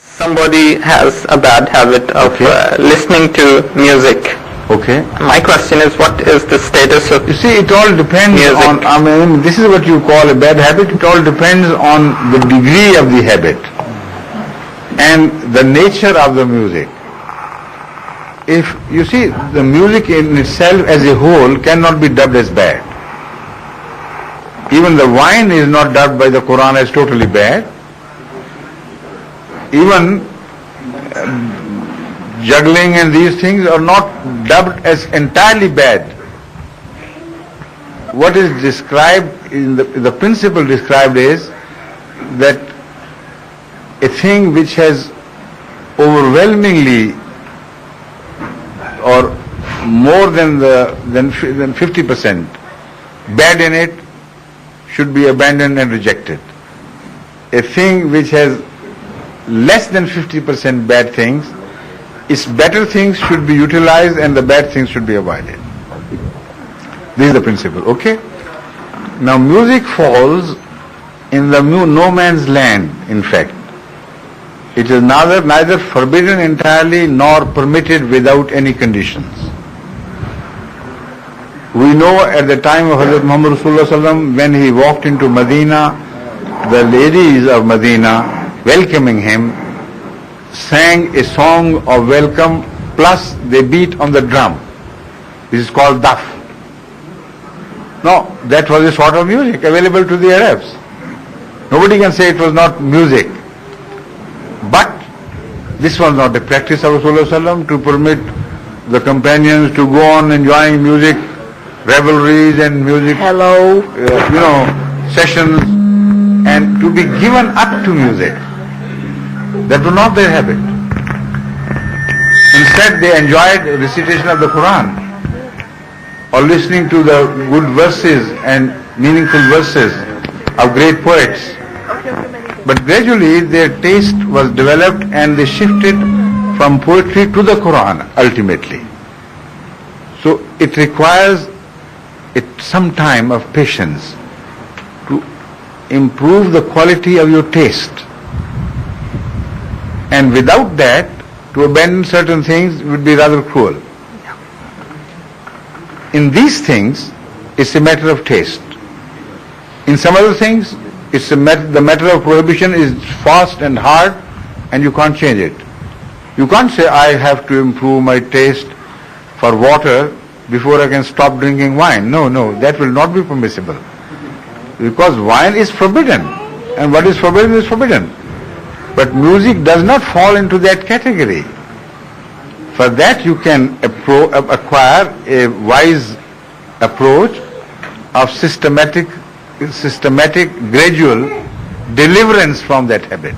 Somebody has a bad habit of listening to music. Okay. My question is, what is the status of You see, it all depends music? on, this is what you call a bad habit. It all depends on the degree of the habit and the nature of the music. If you see, the music in itself as a whole cannot be dubbed as bad. Even the wine is not dubbed by the Quran as totally bad. Even juggling and these things are not dubbed as entirely bad. What is described, in the principle described is that a thing which has overwhelmingly or more than 50% bad in it should be abandoned and rejected. A thing which has less than 50% bad things, its better things should be utilized and the bad things should be avoided. This is the principle, okay? Now music falls in the no man's land, in fact. It is neither forbidden entirely nor permitted without any conditions. We know at the time of Hazrat Muhammad Rasulullah Sallam, when he walked into Medina, the ladies of Medina welcoming him sang a song of welcome, plus they beat on the drum. This is called daf. No, that was a sort of music available to the Arabs. Nobody can say it was not music. But this was not the practice of Rasulullah Sallam to permit the companions to go on enjoying music, revelries and music, sessions, and to be given up to music. That was not their habit. Instead, they enjoyed recitation of the Quran or listening to the good verses and meaningful verses of great poets. But gradually their taste was developed and they shifted from poetry to the Quran ultimately. So it requires some time of patience to improve the quality of your taste. And without that, to abandon certain things would be rather cruel. In these things, it's a matter of taste. In some other things, the matter of prohibition is fast and hard, and you can't change it. You can't say, I have to improve my taste for water before I can stop drinking wine. No, that will not be permissible. Because wine is forbidden, and what is forbidden is forbidden. But music does not fall into that category. For that you can acquire a wise approach of systematic, gradual deliverance from that habit.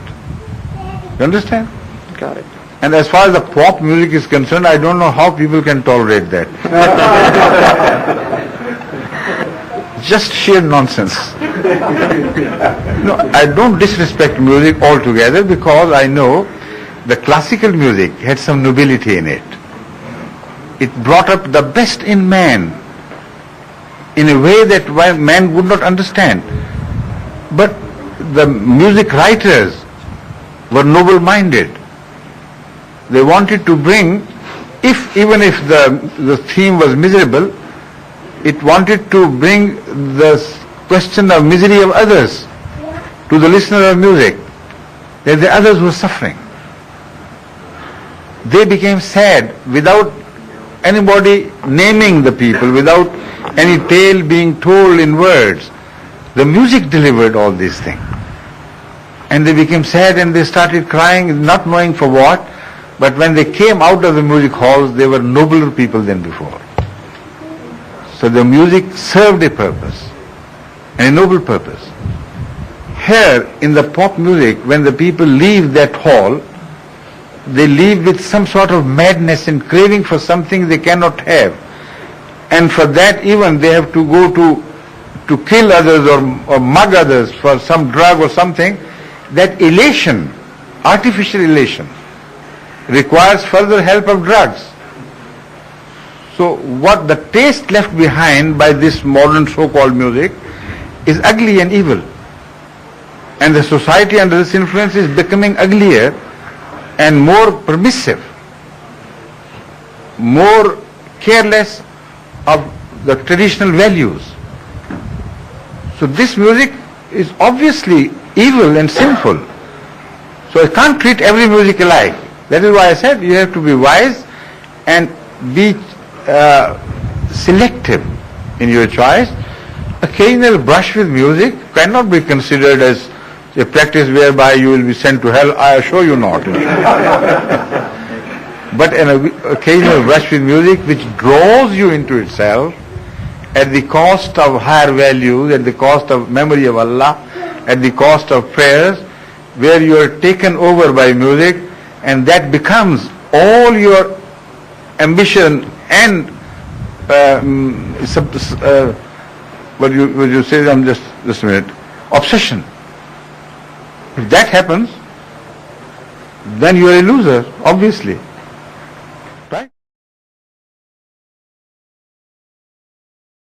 You understand? Got it. And as far as the pop music is concerned, I don't know how people can tolerate that. Just sheer nonsense. No, I don't disrespect music altogether because I know the classical music had some nobility in it. It brought up the best in man in a way that man would not understand. But the music writers were noble-minded. They wanted to bring, even if the theme was miserable, it wanted to bring the question of misery of others to the listener of music, that the others were suffering. They became sad without anybody naming the people, without any tale being told in words. The music delivered all these things. And they became sad and they started crying, not knowing for what, but when they came out of the music halls, they were nobler people than before. So the music served a purpose, and a noble purpose. Here, in the pop music, when the people leave that hall, they leave with some sort of madness and craving for something they cannot have. And for that even they have to go to kill others or mug others for some drug or something. That elation, artificial elation, requires further help of drugs. So what the taste left behind by this modern so-called music is ugly and evil. And the society under this influence is becoming uglier and more permissive, more careless of the traditional values. So this music is obviously evil and sinful. So I can't treat every music alike. That is why I said you have to be wise and be selective in your choice. Occasional brush with music cannot be considered as a practice whereby you will be sent to hell. I assure you not. But an occasional brush with music which draws you into itself at the cost of higher values, at the cost of memory of Allah, at the cost of prayers, where you are taken over by music, and that becomes all your ambition and what you say, just a minute, obsession. If that happens, then you are a loser, obviously.